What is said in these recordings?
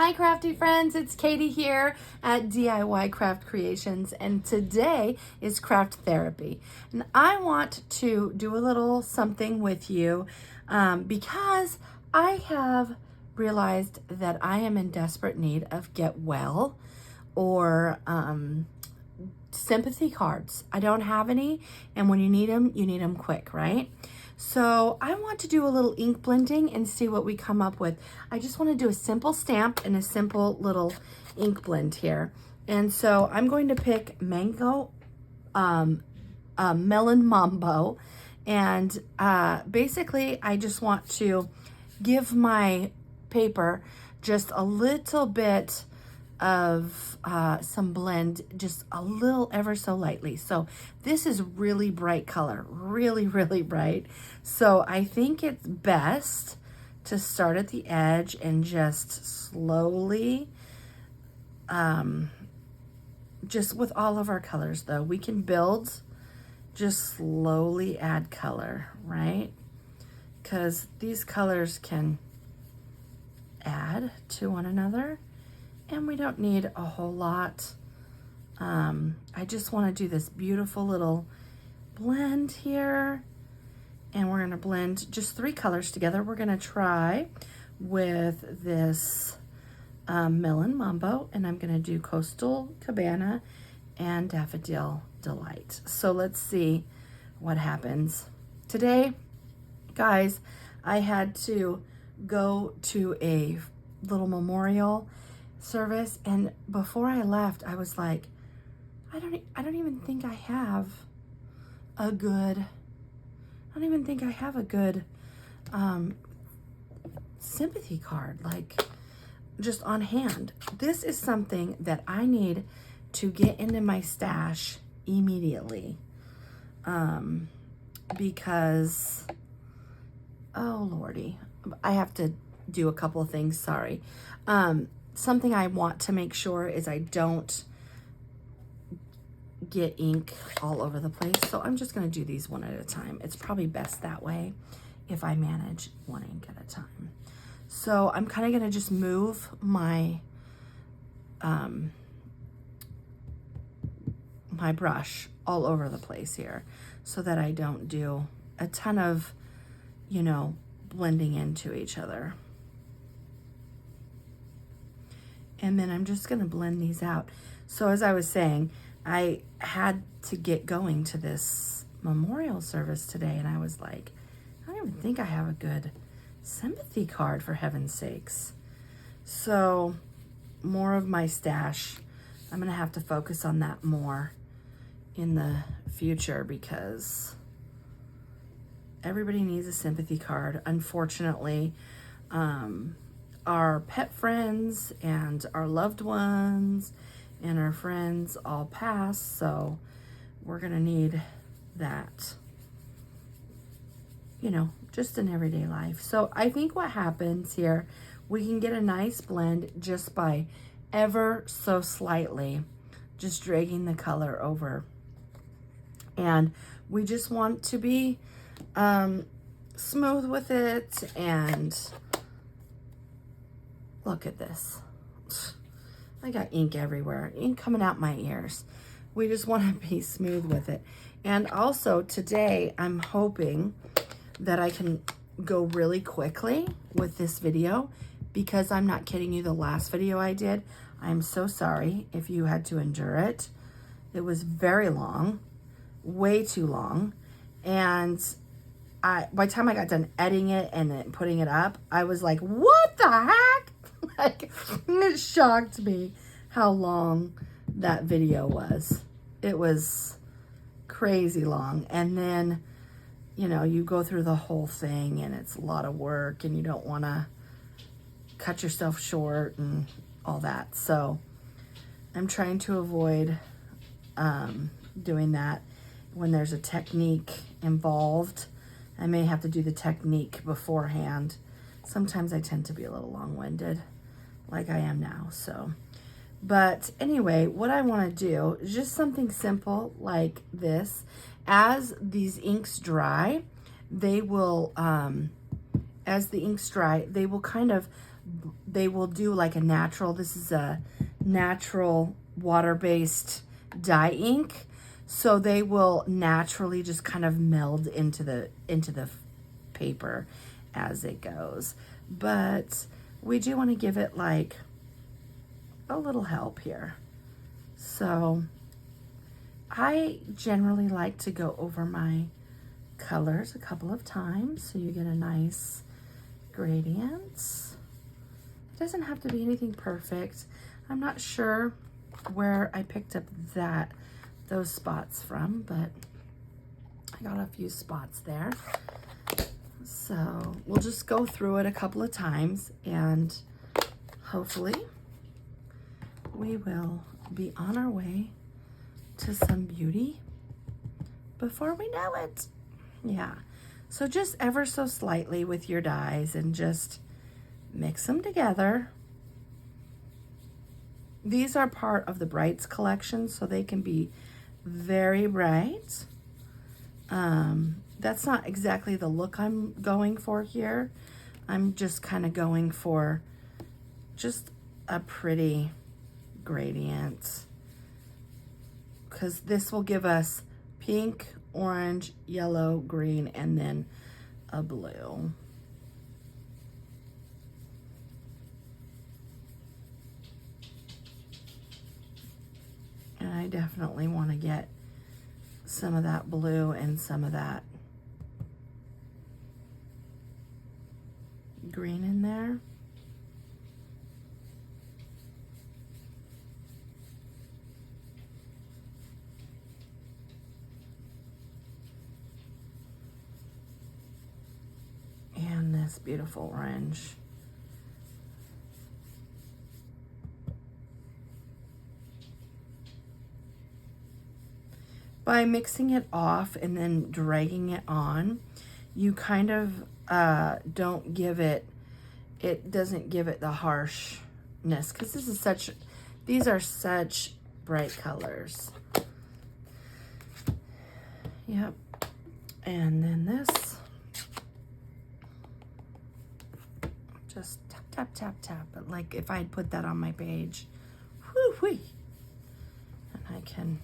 Hi crafty friends, it's Katie here at DIY Craft Creations, and today is craft therapy. And I want to do a little something with you because I have realized that I am in desperate need of get well or sympathy cards. I don't have any, and when you need them quick, right? So I want to do a little ink blending and see what we come up with. I just want to do a simple stamp and a simple little ink blend here. And so I'm going to pick Melon Mambo. And basically I just want to give my paper just a little bit of some blend, just a little ever so lightly. So this is really bright color, really bright. So I think it's best to start at the edge and just slowly, just with all of our colors though, we can build, just slowly add color, right? Because these colors can add to one another. And we don't need a whole lot. I just want to do this beautiful little blend here. And we're going to blend just 3 colors together. We're going to try with this Melon Mambo. And I'm going to do Coastal Cabana and Daffodil Delight. So let's see what happens. Today, guys, I had to go to a little memorial service, and before I left I was like, I don't even think I have a good sympathy card like just on hand. This is something that I need to get into my stash immediately because oh lordy, I have to do a couple of things, sorry. Something I want to make sure is I don't get ink all over the place. So I'm just going to do these one at a time. It's probably best that way if I manage one ink at a time. So I'm kind of going to just move my my brush all over the place here so that I don't do a ton of, you know, blending into each other. And then I'm just going to blend these out. So as I was saying, I had to get going to this memorial service today, and I was like, I don't even think I have a good sympathy card, for heaven's sakes. So more of my stash, I'm going to have to focus on that more in the future because everybody needs a sympathy card. Unfortunately, our pet friends and our loved ones and our friends all pass, so we're gonna need that, you know, just in everyday life. So I think what happens here, we can get a nice blend just by ever so slightly just dragging the color over. And we just want to be smooth with it. And look at this. I got ink everywhere, ink coming out my ears. We just want to be smooth with it. And also today, I'm hoping that I can go really quickly with this video because I'm not kidding you, the last video I did, I'm so sorry if you had to endure it. It was very long, way too long. And by the time I got done editing it and then putting it up, I was like, what the heck? Like, it shocked me how long that video was. It was crazy long. And then, you know, you go through the whole thing and it's a lot of work and you don't want to cut yourself short and all that. So I'm trying to avoid doing that when there's a technique involved. I may have to do the technique beforehand. Sometimes I tend to be a little long-winded like I am now. So, but anyway, what I want to do is just something simple like this. As these inks dry, they will, they will kind of they will do like a natural, this is a natural water-based dye ink. So they will naturally just kind of meld into the paper as it goes. But we do want to give it like a little help here. So I generally like to go over my colors a couple of times so you get a nice gradient. It doesn't have to be anything perfect. I'm not sure where I picked up those spots from, but I got a few spots there. So we'll just go through it a couple of times and hopefully we will be on our way to some beauty before we know it. Yeah, so just ever so slightly with your dyes and just mix them together. These are part of the Brights collection, so they can be very bright. That's not exactly the look I'm going for here. I'm just kind of going for just a pretty gradient, because this will give us pink, orange, yellow, green, and then a blue. And I definitely want to get some of that blue and some of that green in there. And this beautiful orange. By mixing it off and then dragging it on, you kind of don't give it, it doesn't give it the harshness, because these are such bright colors. Yep. And then this, just tap, tap, tap, tap. But like if I had put that on my page, whoo-wee, and I can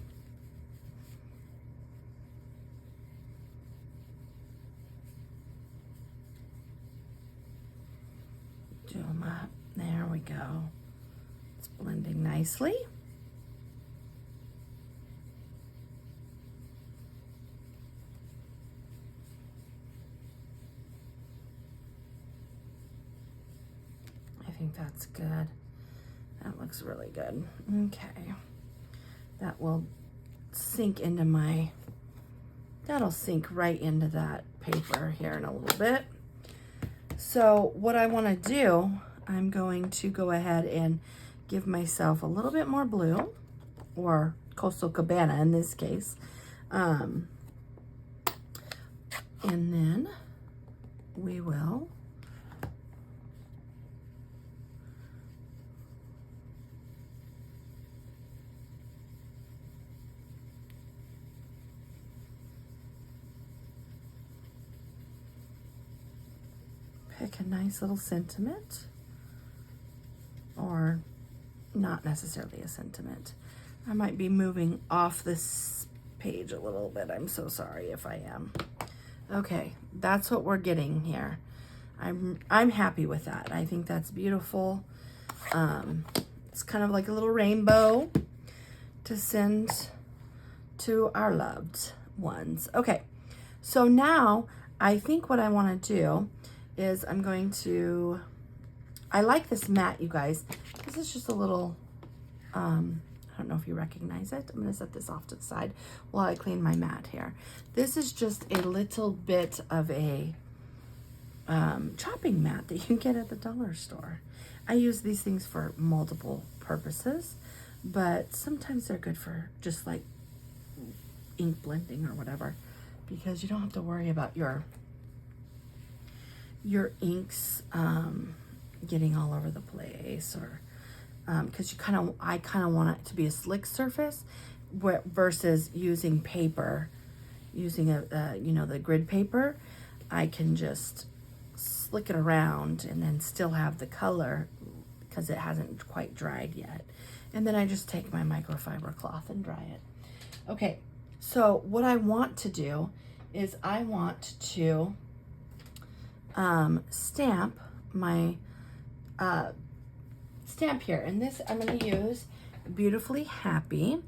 do them up. There we go. It's blending nicely. I think that's good. That looks really good. Okay. That will sink into that'll sink right into that paper here in a little bit. So what I want to do, I'm going to go ahead and give myself a little bit more blue, or Coastal Cabana in this case. And then we will pick a nice little sentiment, or not necessarily a sentiment. I might be moving off this page a little bit. I'm so sorry if I am. Okay, that's what we're getting here. I'm happy with that. I think that's beautiful. It's kind of like a little rainbow to send to our loved ones. Okay, so now I think what I want to do is I'm going to, I like this mat, you guys. This is just a little, I don't know if you recognize it. I'm gonna set this off to the side while I clean my mat here. This is just a little bit of a chopping mat that you can get at the dollar store. I use these things for multiple purposes, but sometimes they're good for just like ink blending or whatever, because you don't have to worry about your inks getting all over the place, or because I kind of want it to be a slick surface, versus using paper, using the grid paper. I can just flick it around and then still have the color because it hasn't quite dried yet. And then I just take my microfiber cloth and dry it. Okay, so what I want to do is I want to stamp my stamp here. And this I'm going to use Beautifully Happy.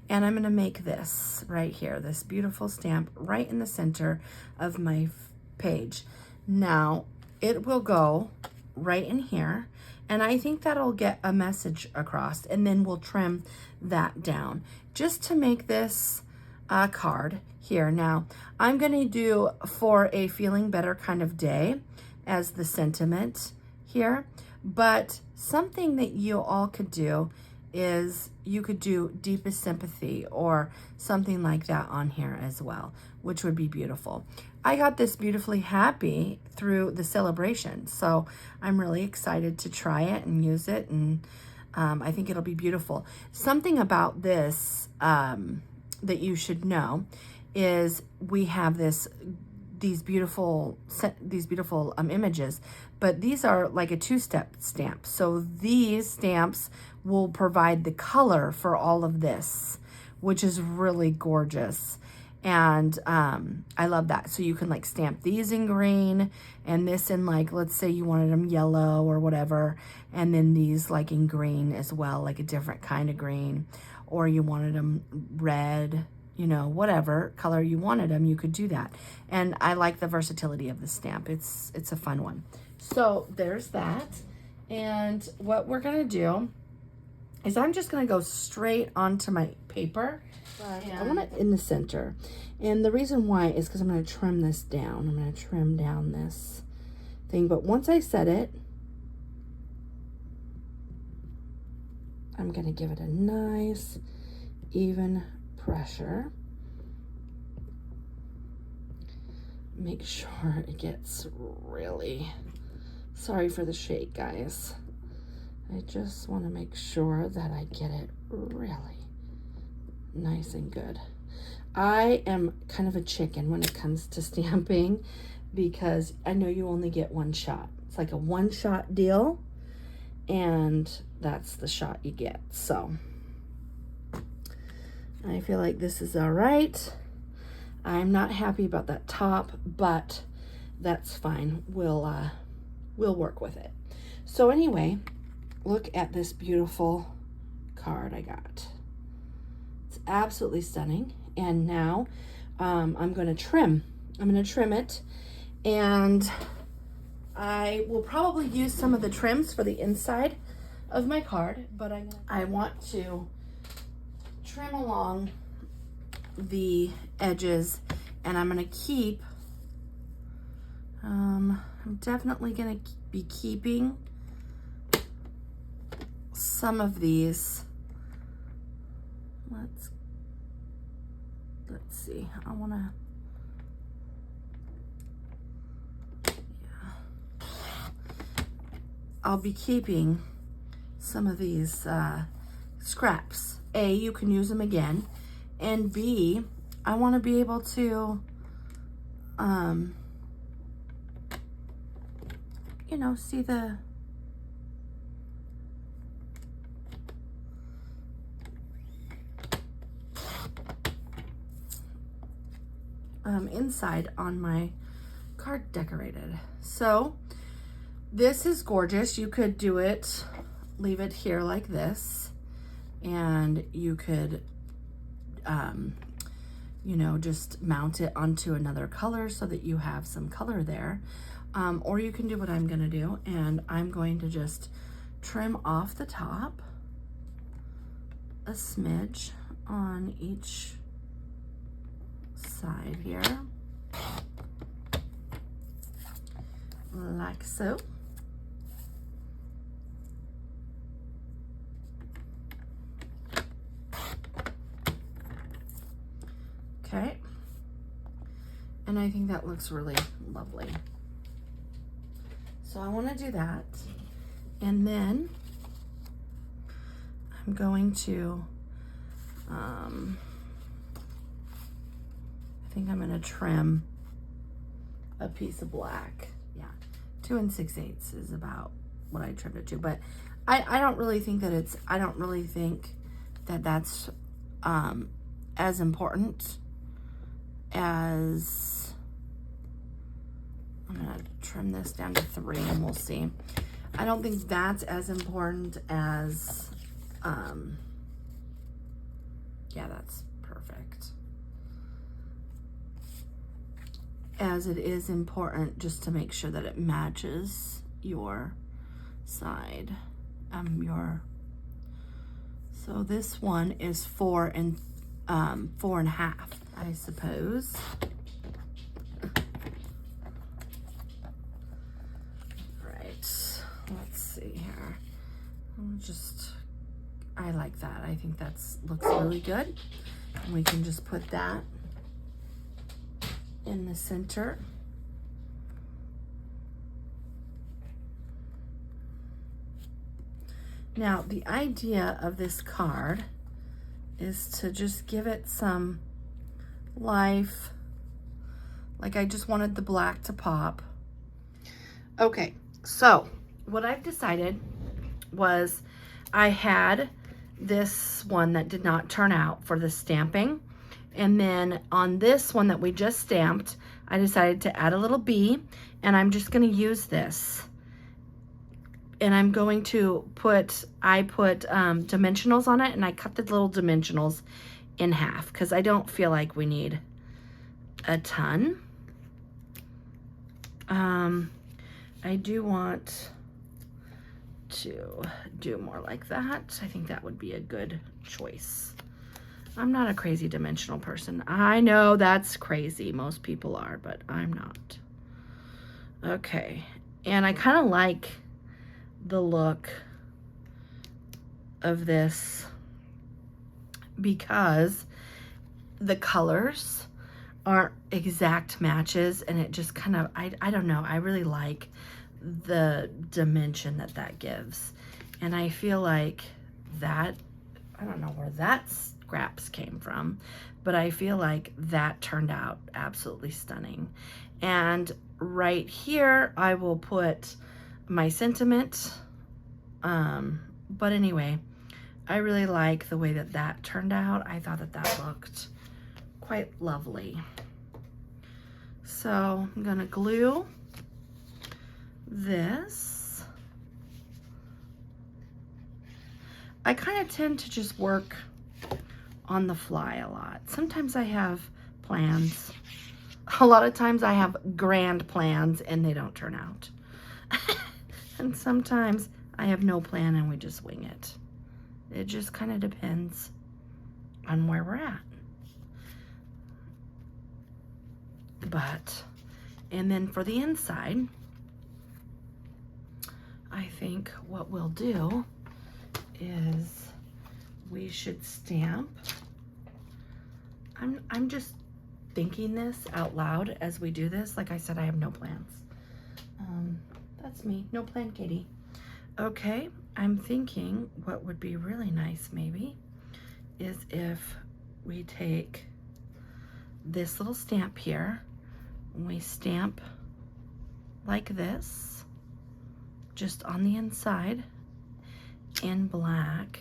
And I'm going to make this right here, this beautiful stamp right in the center of my page. Now, it will go right in here, and I think that'll get a message across, and then we'll trim that down just to make this card here. Now, I'm going to do For a Feeling Better Kind of Day as the sentiment here, but something that you all could do is you could do Deepest Sympathy or something like that on here as well, which would be beautiful. I got this Beautifully Happy through the celebration, so I'm really excited to try it and use it, and I think it'll be beautiful. Something about this that you should know is we have these beautiful images, but these are like a two-step stamp. So these stamps will provide the color for all of this, which is really gorgeous. And I love that. So you can like stamp these in green and this in, like, let's say you wanted them yellow or whatever, and then these like in green as well, like a different kind of green, or you wanted them red, you know, whatever color you wanted them, you could do that. And I like the versatility of the stamp. It's a fun one. So there's that. And what we're gonna do is I'm just gonna go straight onto my paper. I want it in the center. And the reason why is because I'm gonna trim this down. I'm gonna trim down this thing. But once I set it, I'm gonna give it a nice, even pressure. Make sure it gets really, sorry for the shake, guys. I just want to make sure that I get it really nice and good. I am kind of a chicken when it comes to stamping because I know you only get one shot. It's like a one-shot deal, and that's the shot you get. So I feel like this is all right. I'm not happy about that top, but that's fine. We'll work with it. So anyway, look at this beautiful card I got. It's absolutely stunning. And now I'm going to trim. I'm going to trim it, and I will probably use some of the trims for the inside of my card, but I want to trim along the edges, and I'm going to keep, I'm definitely going to be keeping some of these. Let's see, I want to, I'll be keeping some of these scraps. A, you can use them again, and B, I want to be able to, you know, see the inside on my card decorated. So this is gorgeous. You could do it, leave it here like this, and you could you know, just mount it onto another color so that you have some color there, or you can do what I'm gonna do, and I'm going to just trim off the top a smidge on each side here, like so. Okay, and I think that looks really lovely. So I want to do that, and then I'm going to I think I'm going to trim a piece of black. Yeah, 2 6/8 is about what I trimmed it to, but I don't really think that it's, I don't really think that that's as important as, I'm gonna trim this down to 3 and we'll see. I don't think that's as important as, yeah, that's perfect. As it is important just to make sure that it matches your side, so this one is 4 and 4.5, I suppose. Right, let's see here. I like that. I think that's looks really good. And we can just put that in the center. Now, the idea of this card is to just give it some life. Like, I just wanted the black to pop. Okay, so what I've decided was I had this one that did not turn out for the stamping. And then on this one that we just stamped, I decided to add a little bee, and I'm just gonna use this. And I'm going to put, I put dimensionals on it, and I cut the little dimensionals in half because I don't feel like we need a ton. I do want to do more like that. I think that would be a good choice. I'm not a crazy dimensional person. I know that's crazy. Most people are, but I'm not. Okay, and I kind of like the look of this because the colors aren't exact matches, and it just kind of, I don't know, I really like the dimension that that gives. And I feel like that, I don't know where that scraps came from, but I feel like that turned out absolutely stunning. And right here I will put my sentiment, but anyway, I really like the way that that turned out. I thought that that looked quite lovely. So I'm gonna glue this. I kind of tend to just work on the fly a lot. Sometimes I have plans. A lot of times I have grand plans and they don't turn out. And sometimes I have no plan and we just wing it. It just kind of depends on where we're at. But, and then for the inside, I think what we'll do is we should stamp. I'm just thinking this out loud as we do this. Like I said, I have no plans. That's me, no plan, Katie. Okay, I'm thinking what would be really nice maybe is if we take this little stamp here and we stamp like this, just on the inside in black,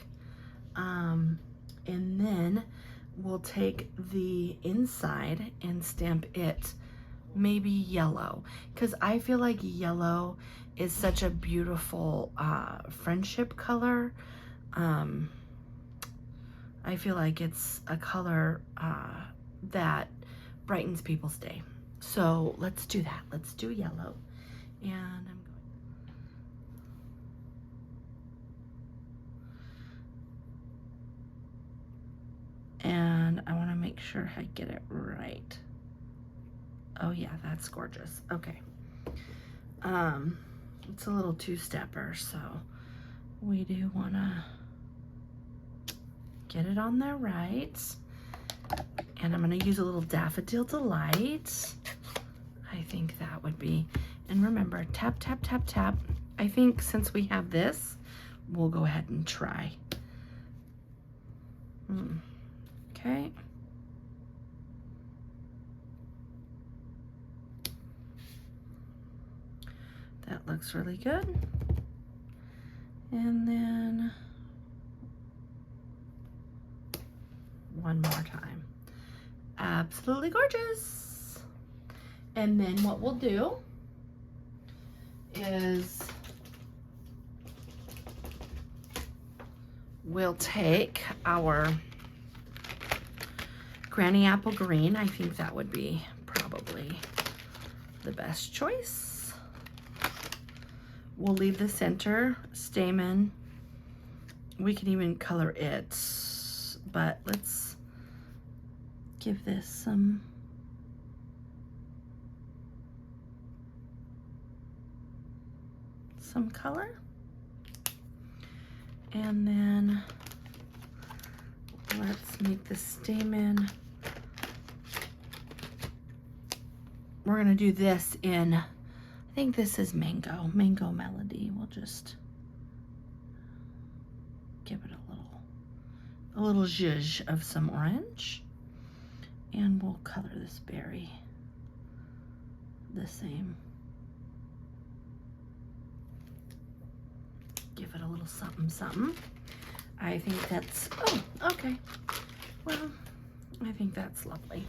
and then we'll take the inside and stamp it maybe yellow, because I feel like yellow is such a beautiful friendship color. I feel like it's a color that brightens people's day. So let's do that. Let's do yellow. And I'm going. And I want to make sure I get it right. Oh yeah, that's gorgeous. Okay. It's a little two-stepper, so we do want to get it on there right. And I'm going to use a little Daffodil Delight. I think that would be, and remember, tap, tap, tap, tap. I think since we have this, we'll go ahead and try. Okay. That looks really good. And then one more time. Absolutely gorgeous. And then what we'll do is we'll take our Granny Apple Green. I think that would be probably the best choice. We'll leave the center stamen. We can even color it, but let's give this some color. And then let's make the stamen. We're gonna do this in, I think this is Mango Melody. We'll just give it a little zhuzh of some orange. And we'll color this berry the same. Give it a little something, something. I think that's, oh, okay. Well, I think that's lovely.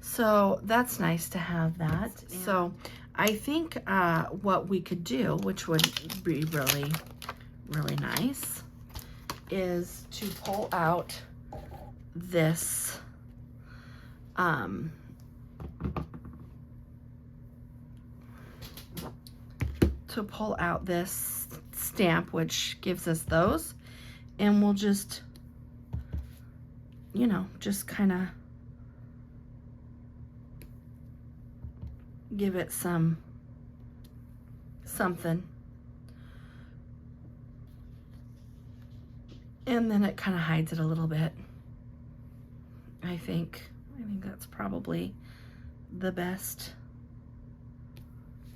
So that's nice to have that. Yeah. So I think what we could do, which would be really, really nice, is to pull out this stamp, which gives us those, and we'll just, you know, just kind of give it something. And then it kind of hides it a little bit. I think that's probably the best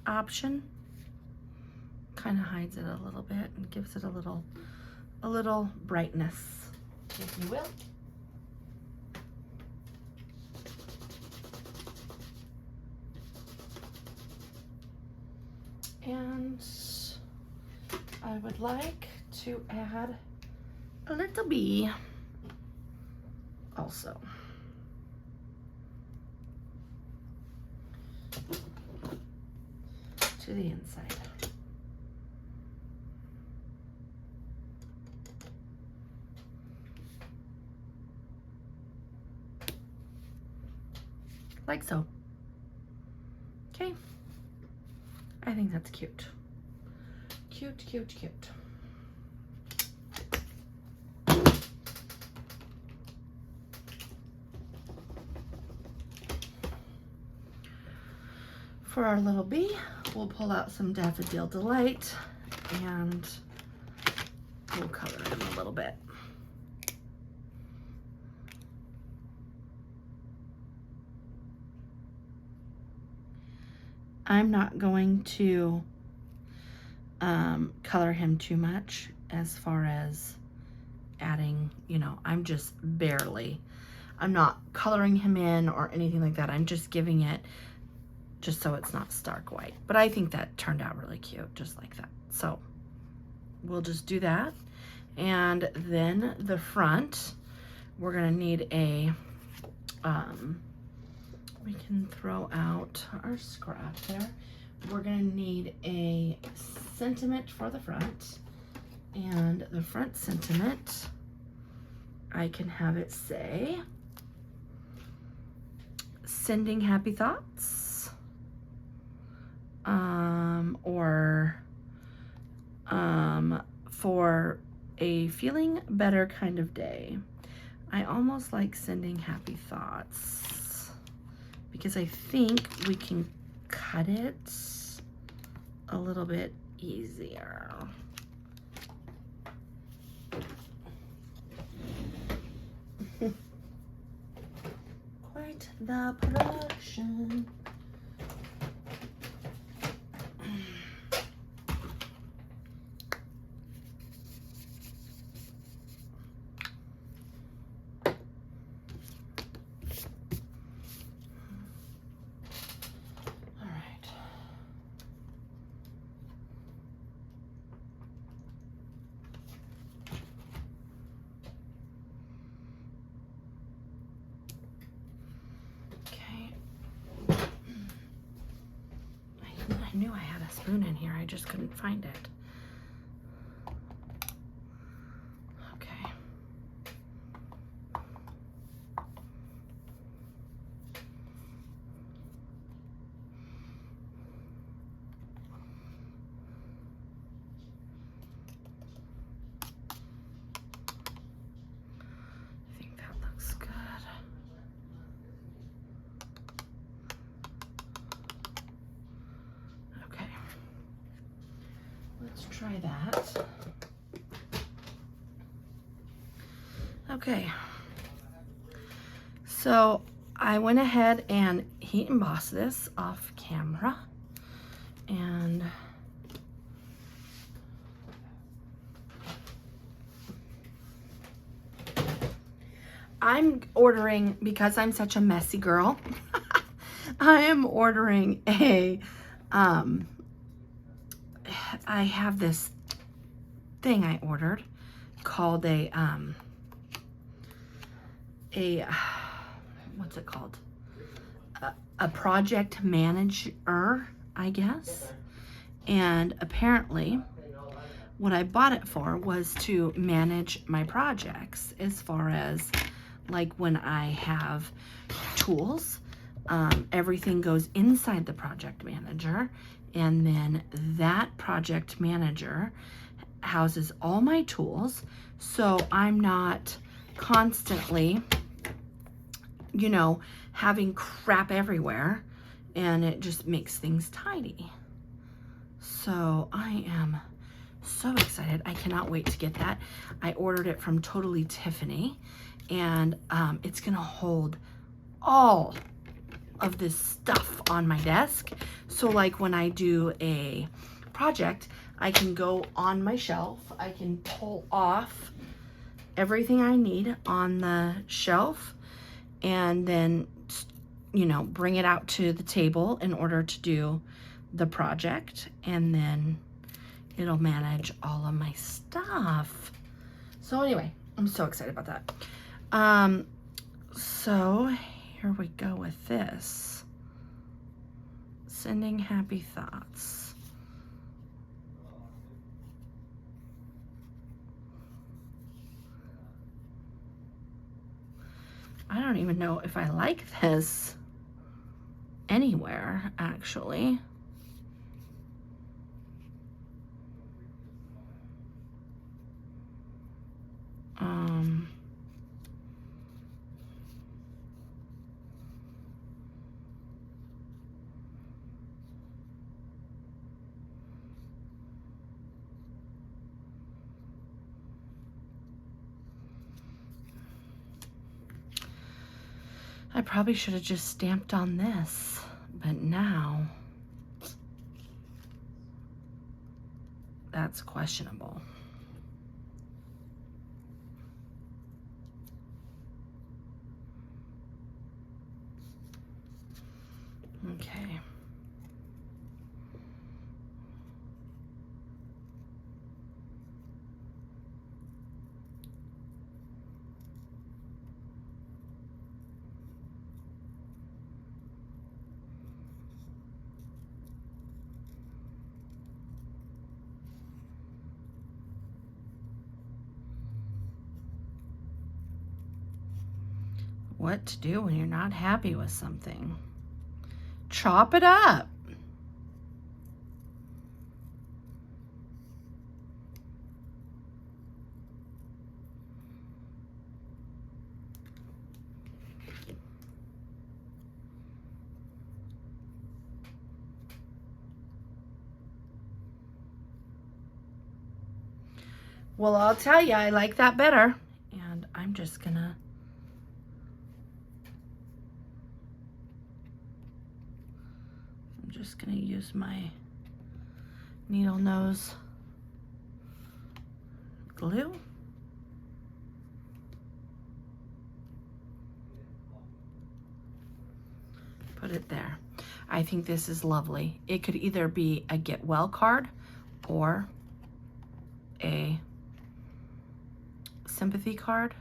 option. Kind of hides it a little bit and gives it a little brightness, if you will. And I would like to add a little bee also. To the inside. Like so. Okay. I think that's cute. Cute, cute, cute. For our little bee, we'll pull out some Daffodil Delight and we'll color him a little bit. I'm not going to color him too much as far as adding, you know, I'm not coloring him in or anything like that. I'm just giving it just so it's not stark white. But I think that turned out really cute, just like that. So we'll just do that. And then the front, we're gonna need a, we can throw out our scrap there. We're gonna need a sentiment for the front. And the front sentiment, I can have it say, sending happy thoughts, or for a feeling better kind of day. I almost like sending happy thoughts because I think we can cut it a little bit easier. Quite the production. I knew I had a spoon in here. I just couldn't find it. Okay. I think that looks good. Okay. Let's try that. Okay. So I went ahead and heat embossed this off camera, and I'm ordering, because I'm such a messy girl, I am ordering a, I have this thing I ordered called what's it called? A project manager, I guess. And apparently what I bought it for was to manage my projects, as far as like when I have tools, everything goes inside the project manager, and then that project manager houses all my tools, so I'm not constantly, you know, having crap everywhere, and it just makes things tidy. So I am so excited. I cannot wait to get that. I ordered it from Totally Tiffany, and it's gonna hold all of this stuff on my desk. So like when I do a project, I can go on my shelf, I can pull off everything I need on the shelf, and then, you know, bring it out to the table in order to do the project, and then it'll manage all of my stuff. So anyway, I'm so excited about that. So here we go with this. Sending happy thoughts. I don't even know if I like this anywhere, actually. I probably should have just stamped on this, but now that's questionable. Okay. What to do when you're not happy with something? Chop it up. Well, I'll tell you, I like that better. And I'm just gonna use my needle nose glue. Put it there. I think this is lovely. It could either be a get well card or a sympathy card,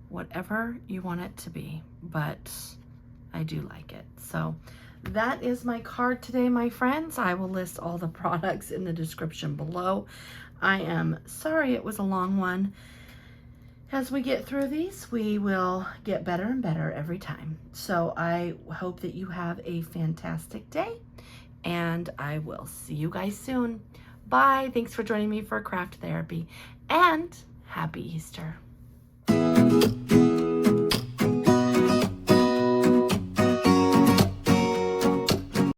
whatever you want it to be, but I do like it. So that is my card today, my friends. I will list all the products in the description below. I am sorry it was a long one. As we get through these, we will get better and better every time. So I hope that you have a fantastic day, and I will see you guys soon. Bye. Thanks for joining me for Craft Therapy, and happy Easter.